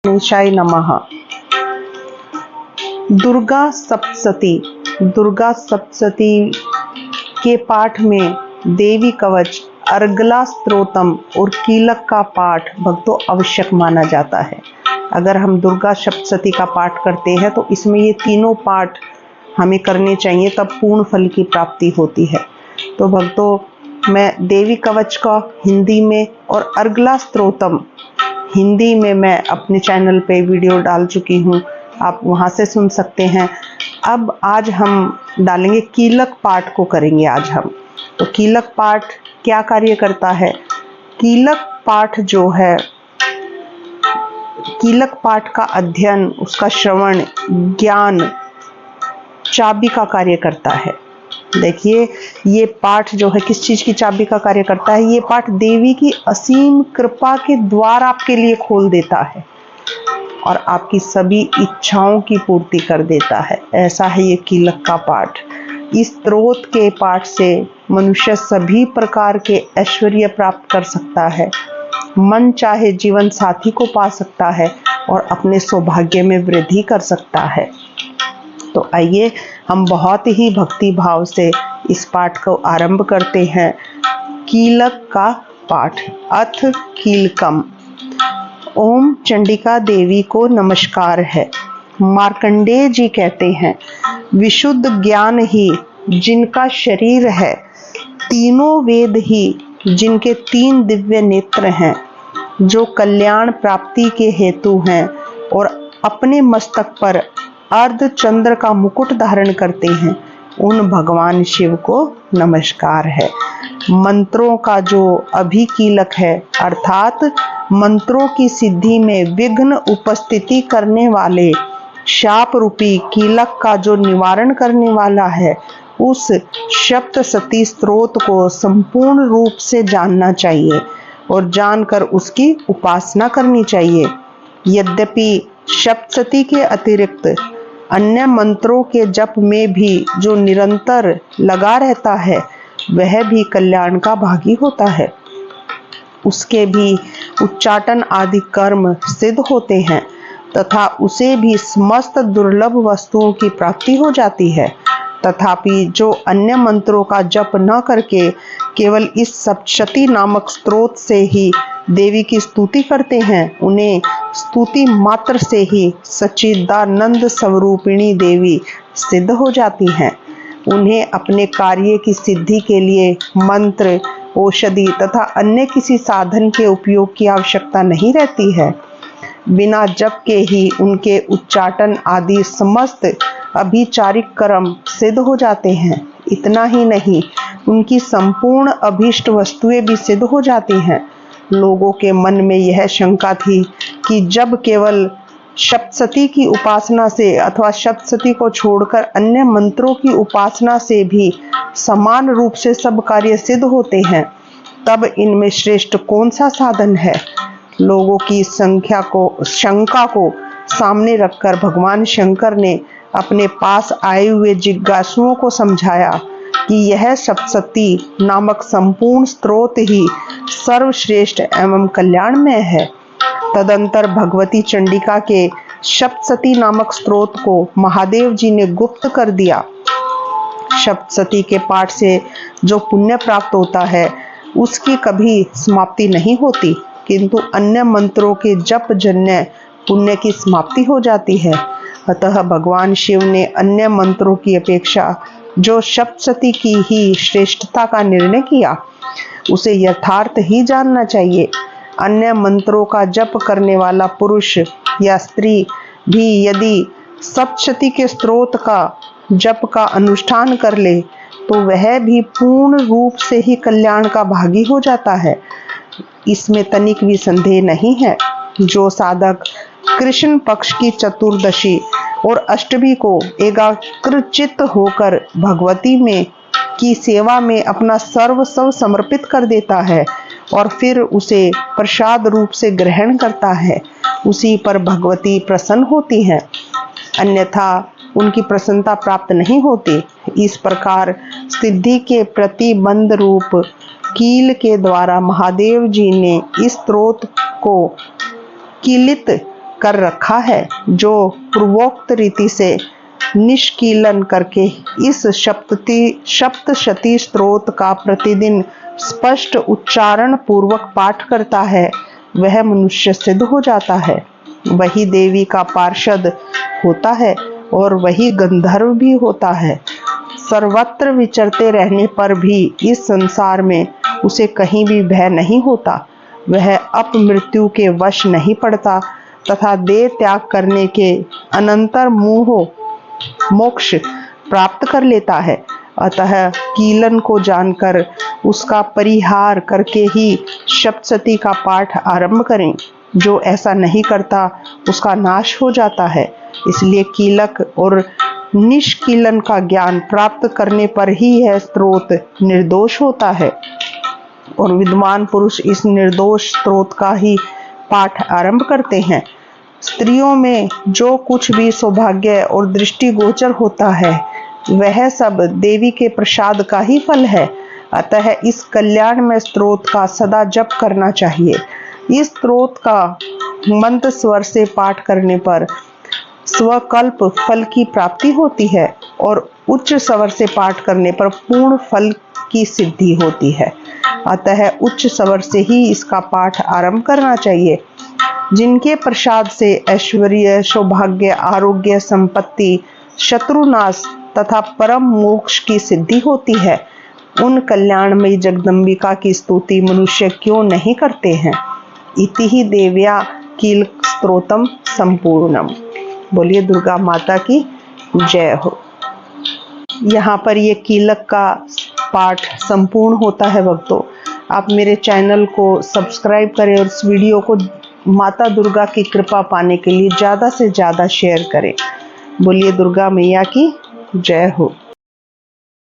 गणेशाय नमः। दुर्गा सप्तशती के पाठ में देवी कवच, अर्गला स्तोत्रम और कीलक का पाठ भक्तों आवश्यक माना जाता है। अगर हम दुर्गा सप्तशती का पाठ करते हैं तो इसमें ये तीनों पाठ हमें करने चाहिए, तब पूर्ण फल की प्राप्ति होती है। तो भक्तों, मैं देवी कवच का हिंदी में और अर्गला स्तोत्रम हिंदी में मैं अपने चैनल पे वीडियो डाल चुकी हूँ, आप वहाँ से सुन सकते हैं। अब आज हम डालेंगे कीलक पाठ को करेंगे आज हम। तो कीलक पाठ क्या कार्य करता है? कीलक पाठ जो है, कीलक पाठ का अध्ययन, उसका श्रवण ज्ञान चाबी का कार्य करता है। देखिए, ये पाठ जो है किस चीज की चाबी का कार्य करता है? ये पाठ देवी की असीम कृपा के द्वार आपके लिए खोल देता है और आपकी सभी इच्छाओं की पूर्ति कर देता है। ऐसा है ये कीलक का पाठ। इस स्तोत्र के पाठ से मनुष्य सभी प्रकार के ऐश्वर्य प्राप्त कर सकता है, मन चाहे जीवन साथी को पा सकता है और अपने सौभाग्य में वृद्धि कर सकता है। तो आइए हम बहुत ही भक्ति भाव से इस पाठ को आरंभ करते हैं। कीलक का पाठ। अथ कीलकम। ओम चंडिका देवी को नमस्कार है। मार्कंडेय जी कहते हैं, विशुद्ध ज्ञान ही जिनका शरीर है, तीनों वेद ही जिनके 3 दिव्य नेत्र हैं, जो कल्याण प्राप्ति के हेतु हैं और अपने मस्तक पर अर्ध चंद्र का मुकुट धारण करते हैं, उन भगवान शिव को नमस्कार है। मंत्रों का जो अभिकीलक है, अर्थात मंत्रों की सिद्धि में विघ्न उपस्थिति करने वाले शाप रूपी कीलक का जो निवारण करने वाला है, उस सप्तशती स्तोत्र को संपूर्ण रूप से जानना चाहिए और जानकर उसकी उपासना करनी चाहिए। यद्यपि सप्तशती के अतिरिक्त अन्य मंत्रों के जप में भी जो निरंतर लगा रहता है, वह भी कल्याण का भागी होता है। उसके भी उच्चाटन आदि कर्म सिद्ध होते हैं तथा उसे भी समस्त दुर्लभ वस्तुओं की प्राप्ति हो जाती है। तथापि जो अन्य मंत्रों का जप न करके केवल इस सप्तशती नामक स्तोत्र से ही देवी की स्तुति करते हैं, उन्हें स्तुति मात्र से ही सच्चिदानंद स्वरूपिणी देवी सिद्ध हो जाती हैं। उन्हें अपने कार्य की सिद्धि के लिए मंत्र, औषधि तथा अन्य किसी साधन के उपयोग की आवश्यकता नहीं रहती है। बिना जप के ही उनके उच्चाटन आदि समस्त अभिचारिक कर्म सिद्ध हो जाते हैं। इतना ही नहीं, उनकी संपूर्ण अभीष्ट वस्तुएं भी सिद्ध हो जाती हैं। लोगों के मन में यह शंका थी कि जब केवल सप्तशती की उपासना से अथवा सप्तशती को छोड़कर अन्य मंत्रों की उपासना से भी समान रूप से सब कार्य सिद्ध होते हैं, तब इनमें श्रेष्ठ कौन सा साधन है? लोगों की शंका को सामने रखकर भगवान शंकर ने अपने पास आए हुए जिज्ञासुओं को समझाया कि यह सप्तशती नामक संपूर्ण स्तोत्र ही सर्वश्रेष्ठ एवं कल्याणमय है। तदंतर भगवती चंडिका के सप्तशती नामक स्तोत्र को महादेव जी ने गुप्त कर दिया। सप्तशती के पाठ से जो पुण्य प्राप्त होता है, उसकी कभी समाप्ति नहीं होती, किंतु अन्य मंत्रों के जप जन्य पुण्य की समाप्ति हो जाती है। अतः भगवान शिव ने अन्य मंत्रों की अपेक्षा जो सप्तशती की ही श्रेष्ठता का निर्णय किया, उसे यथार्थ ही जानना चाहिए। अन्य मंत्रों का जप करने वाला पुरुष या स्त्री भी यदि सप्तशती के स्तोत्र का जप का अनुष्ठान कर ले, तो वह भी पूर्ण रूप से ही कल्याण का भागी हो जाता है। इसमें तनिक भी संदेह नहीं है। जो साधक कृष्ण पक्ष की चतुर्दशी और अष्टमी को एकाग्रचित्त होकर भगवती में की सेवा में अपना सर्वस्व समर्पित कर देता है और फिर उसे प्रसाद रूप से ग्रहण करता है, उसी पर भगवती प्रसन्न होती है, अन्यथा उनकी प्रसन्नता प्राप्त नहीं होती। इस प्रकार सिद्धि के प्रतिबंध रूप कील के द्वारा महादेव जी ने इस स्तोत्र को कीलित कर रखा है, जो पूर्वोक्त रीति से निष्कीलन करके इस सप्तशती स्तोत्र का प्रतिदिन स्पष्ट उच्चारण पूर्वक पाठ करता है, वह मनुष्य सिद्ध हो जाता है, वही देवी का पार्षद होता है और वही गंधर्व भी होता है। सर्वत्र विचरते रहने पर भी इस संसार में उसे कहीं भी भय नहीं होता, वह अपमृत्यु के वश नहीं पड़ता तथा देह त्याग करने के अनंतर मोक्ष प्राप्त कर लेता है। अतः कीलन को जानकर उसका परिहार करके ही सप्तशती का पाठ आरंभ करें। जो ऐसा नहीं करता उसका नाश हो जाता है। इसलिए कीलक और निष्कीलन का ज्ञान प्राप्त करने पर ही यह स्तोत्र निर्दोष होता है और विद्वान पुरुष इस निर्दोष स्तोत्र का ही पाठ आरंभ करते हैं। स्त्रियों में जो कुछ भी सौभाग्य और दृष्टिगोचर होता है वह सब देवी के प्रसाद का ही फल है। अतः इस कल्याणमय स्तोत्र का सदा जप करना चाहिए। इस स्तोत्र का मंद स्वर से पाठ करने पर स्वकल्प फल की प्राप्ति होती है और उच्च स्वर से पाठ करने पर पूर्ण फल की सिद्धि होती है। अतः उच्च स्वर से ही इसका पाठ आरंभ करना चाहिए। जिनके प्रसाद से ऐश्वर्य, सौभाग्य, आरोग्य, संपत्ति, शत्रुनाश तथा परम मोक्ष की सिद्धि होती है, उन कल्याणमयी जगदम्बिका की स्तुति मनुष्य क्यों नहीं करते हैं। इति ही देव्या कील स्तोत्रम संपूर्णम। बोलिए दुर्गा माता की जय हो। यहाँ पर ये कीलक का पाठ संपूर्ण होता है। भक्तों, आप मेरे चैनल को सब्सक्राइब करें और इस वीडियो को माता दुर्गा की कृपा पाने के लिए ज़्यादा से ज़्यादा शेयर करें। बोलिए दुर्गा मैया की जय हो।